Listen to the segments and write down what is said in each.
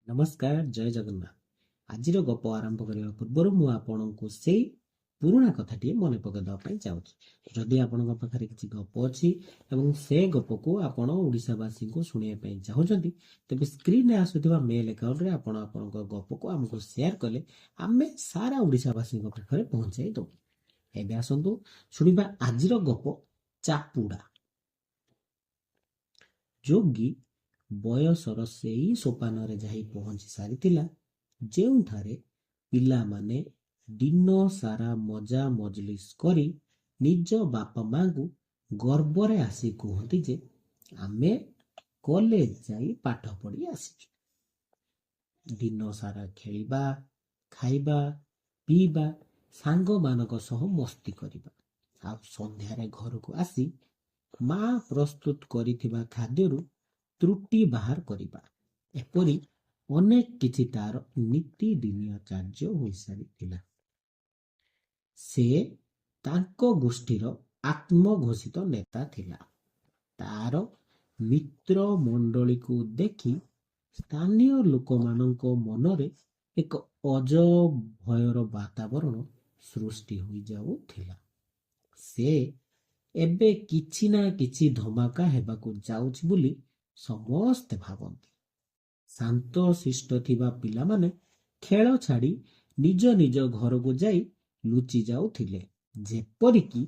ନମସ୍କାର, ଜୟ ଜଗନ୍ନାଥ। ଆଜିର ଗପ ଆରମ୍ଭ କରିବା ପୂର୍ବରୁ ମୁଁ ଆପଣଙ୍କୁ ସେଇ ପୁରୁଣା କଥାଟିଏ ମନେ ପକାଇଦେବା ପାଇଁ ଚାହୁଁଛି। ଯଦି ଆପଣଙ୍କ ପାଖରେ କିଛି ଗପ ଅଛି ଏବଂ ସେ ଗପକୁ ଆପଣ ଓଡ଼ିଶାବାସୀଙ୍କୁ ଶୁଣିବା ପାଇଁ ଚାହୁଁଛନ୍ତି, ତେବେ ସ୍କ୍ରିନରେ ଆସୁଥିବା ମେଲ୍ ଆକାଉଣ୍ଟରେ ଆପଣ ଆପଣଙ୍କ ଗପକୁ ଆମକୁ ସେୟାର କଲେ ଆମେ ସାରା ଓଡ଼ିଶାବାସୀଙ୍କ ପାଖରେ ପହଞ୍ଚାଇ ଦେବୁ। ଏବେ ଆସନ୍ତୁ ଶୁଣିବା ଆଜିର ଗପ, ଚାପୁଡ଼ା। ଯୋଗୀ ବୟସର ସେଇ ସୋପାନରେ ଯାଇ ପହଞ୍ଚି ସାରିଥିଲା ଯେଉଁଠାରେ ପିଲାମାନେ ଦିନ ସାରା ମଜା ମଜଲିସ୍ କରି ନିଜ ବାପା ମାଙ୍କୁ ଗର୍ବରେ ଆସି କୁହନ୍ତି ଯେ ଆମେ କଲେଜ ଯାଇ ପାଠ ପଢ଼ି ଆସିଛୁ। ଦିନ ସାରା ଖେଳିବା, ଖାଇବା, ପିଇବା, ସାଙ୍ଗମାନଙ୍କ ସହ ମସ୍ତି କରିବା, ଆଉ ସନ୍ଧ୍ୟାରେ ଘରକୁ ଆସି ମା ପ୍ରସ୍ତୁତ କରିଥିବା ଖାଦ୍ୟରୁ ତ୍ରୁଟି ବାହାର କରିବା, ଏପରି ଅନେକ କିଛି ତାର ନୀତିଦିନିଆ କାର୍ଯ୍ୟ ହୋଇସାରିଥିଲା। ସେ ତାଙ୍କ ଗୋଷ୍ଠୀର ଆତ୍ମଘୋଷିତ ନେତା ଥିଲା। ତାର ମିତ୍ର ମଣ୍ଡଳୀକୁ ଦେଖି ସ୍ଥାନୀୟ ଲୋକମାନଙ୍କ ମନରେ ଏକ ଅଜବ ଭୟର ବାତାବରଣ ସୃଷ୍ଟି ହୋଇଯାଉଥିଲା। ସେ ଏବେ କିଛି ନା କିଛି ଧମାକା ହେବାକୁ ଯାଉଛି ବୋଲି ସମସ୍ତେ ଭାବନ୍ତି। ଶାନ୍ତ ଶିଷ୍ଟ ଥିବା ପିଲାମାନେ ଖେଳ ଛାଡ଼ି ନିଜ ନିଜ ଘରକୁ ଯାଇ ଲୁଚି ଯାଉଥିଲେ, ଯେପରିକି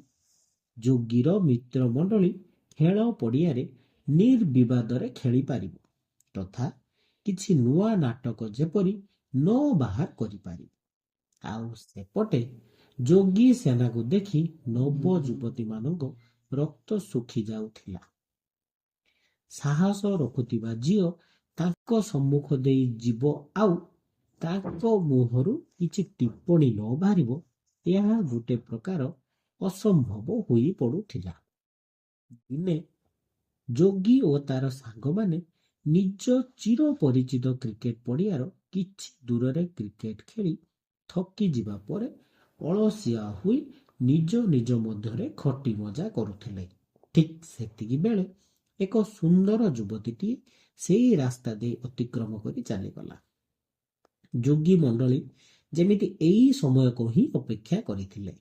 ଯୋଗୀର ମିତ୍ରମଣ୍ଡଳୀ ଖେଳ ପଡ଼ିଆରେ ନିର୍ବିବାଦରେ ଖେଳିପାରିବ ତଥା କିଛି ନୂଆ ନାଟକ ଯେପରି ନ ବାହାର କରିପାରିବ। ଆଉ ସେପଟେ ଯୋଗୀ ସେନାକୁ ଦେଖି ନବ ଯୁବତୀମାନଙ୍କ ରକ୍ତ ଶୁଖି ଯାଉଥିଲା। ସାହସ ରଖୁଥିବା ଝିଅ ତାଙ୍କ ସମ୍ମୁଖ ଦେଇ ଯିବ ଆଉ ତାଙ୍କ ମୁହଁରୁ କିଛି ଟିପ୍ପଣୀ ନ ବାହାରିବ, ଏହା ଗୋଟେ ପ୍ରକାର ଅସମ୍ଭବ ହୋଇ ପଡୁଥିଲା। ଦିନେ ଯୋଗୀ ଓ ତାର ସାଙ୍ଗମାନେ ନିଜ ଚିର ପରିଚିତ କ୍ରିକେଟ ପଡ଼ିଆର କିଛି ଦୂରରେ କ୍ରିକେଟ ଖେଳି ଥକି ଯିବା ପରେ ଅଳସିଆ ହୋଇ ନିଜ ନିଜ ମଧ୍ୟରେ ଖଟି ମଜା କରୁଥିଲେ। ଠିକ୍ ସେତିକି ବେଳେ ଏକ ସୁନ୍ଦର ଯୁବତୀଟିଏ ସେଇ ରାସ୍ତା ଦେଇ ଅତିକ୍ରମ କରି ଚାଲିଗଲା। ଯୋଗୀ ମଣ୍ଡଳୀ ଯେମିତି ଏଇ ସମୟକୁ ହିଁ ଅପେକ୍ଷା କରିଥିଲେ।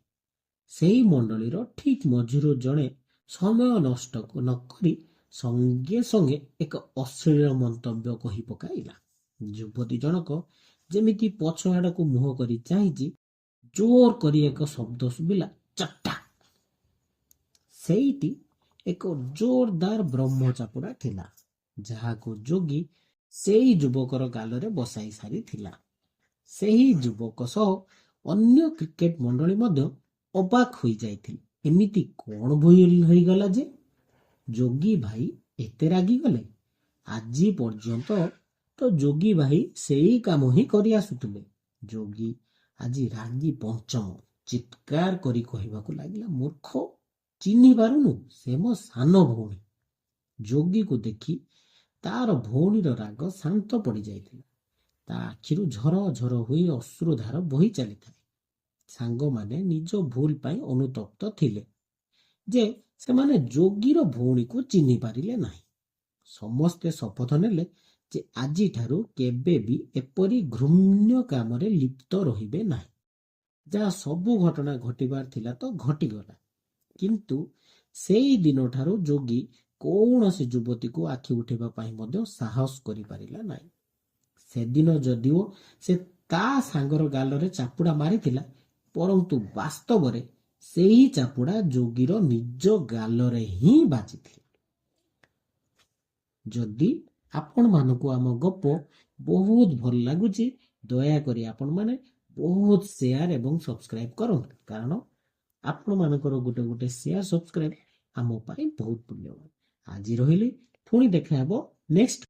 ସେହି ମଣ୍ଡଳୀର ଠିକ୍ ମଝିରୁ ଜଣେ ସମୟ ନଷ୍ଟ ନକରି ସଙ୍ଗେ ସଙ୍ଗେ ଏକ ଅଶ୍ଳୀଳ ମନ୍ତବ୍ୟ କହି ପକାଇଲା। ଯୁବତୀ ଜଣକ ଯେମିତି ପଛ ଆଡ଼କୁ ମୁହଁ କରି ଚାହିଁଛି, ଜୋର କରି ଏକ ଶବ୍ଦ ଶୁଭିଲା, ଚଟା। ସେଇଟି ଏକ ଜୋରଦାର ବ୍ରହ୍ମ ଚାପୁଡ଼ା ଥିଲା, ଯାହାକୁ ଯୋଗୀ ସେଇ ଯୁବକର ଗାଲରେ ବସାଇ ସାରିଥିଲା। ସେହି ଯୁବକ ସହ ଅନ୍ୟ କ୍ରିକେଟ ମଣ୍ଡଳୀ ମଧ୍ୟ ଅବାକ୍ ହୋଇଯାଇଥିଲେ। ଏମିତି କଣ ଭୁଲ ହୋଇଗଲା ଯେ ଯୋଗୀ ଭାଇ ଏତେ ରାଗିଗଲେ? ଆଜି ପର୍ଯ୍ୟନ୍ତ ତ ଯୋଗୀ ଭାଇ ସେଇ କାମ ହିଁ କରି ଆସୁଥିଲେ। ଯୋଗୀ ଆଜି ରାଗି ପଞ୍ଚମ। ଚିତ୍କାର କରି କହିବାକୁ ଲାଗିଲା, ମୂର୍ଖ, ଚିହ୍ନି ପାରୁନୁ? ସେ ମୋ ସାନ ଭଉଣୀ। ଯୋଗୀକୁ ଦେଖି ତାର ଭଉଣୀର ରାଗ ଶାନ୍ତ ପଡ଼ିଯାଇଥିଲା। ତା ଆଖିରୁ ଝର ଝର ହୋଇ ଅଶ୍ରୁଧାର ବୋହି ଚାଲିଥାଏ। ସାଙ୍ଗମାନେ ନିଜ ଭୁଲ ପାଇଁ ଅନୁତପ୍ତ ଥିଲେ ଯେ ସେମାନେ ଯୋଗୀର ଭଉଣୀକୁ ଚିହ୍ନି ପାରିଲେ ନାହିଁ। ସମସ୍ତେ ଶପଥ ନେଲେ ଯେ ଆଜିଠାରୁ କେବେ ବି ଏପରି ଘୃଣ୍ୟ କାମରେ ଲିପ୍ତ ରହିବେ ନାହିଁ। ଯାହା ସବୁ ଘଟଣା ଘଟିବାର ଥିଲା ତ ଘଟିଗଲା, କିନ୍ତୁ ସେଇ ଦିନଠାରୁ ଯୋଗୀ କୌଣସି ଯୁବତୀକୁ ଆଖି ଉଠାଇବା ପାଇଁ ମଧ୍ୟ ସାହସ କରିପାରିଲା ନାହିଁ। ସେଦିନ ଯଦିଓ ସେ ତା ସାଙ୍ଗର ଗାଲରେ ଚାପୁଡ଼ା ମାରିଥିଲା, ପରନ୍ତୁ ବାସ୍ତବରେ ସେହି ଚାପୁଡ଼ା ଯୋଗୀର ନିଜ ଗାଲରେ ହିଁ ବାଜିଥିଲା। ଯଦି ଆପଣମାନଙ୍କୁ ଆମ ଗପ ବହୁତ ଭଲ ଲାଗୁଛି, ଦୟାକରି ଆପଣମାନେ ବହୁତ ସେୟାର ଏବଂ ସବସ୍କ୍ରାଇବ କରନ୍ତୁ, କାରଣ ଆପଣମାନଙ୍କର ଗୋଟେ ଗୋଟେ ସେୟାର ସବସ୍କ୍ରାଇବ ଆମ ପାଇଁ ବହୁତ ମୂଲ୍ୟବାନ। ଆଜି ରହିଲି, ପୁଣି ଦେଖା ହେବ ନେକ୍ସଟ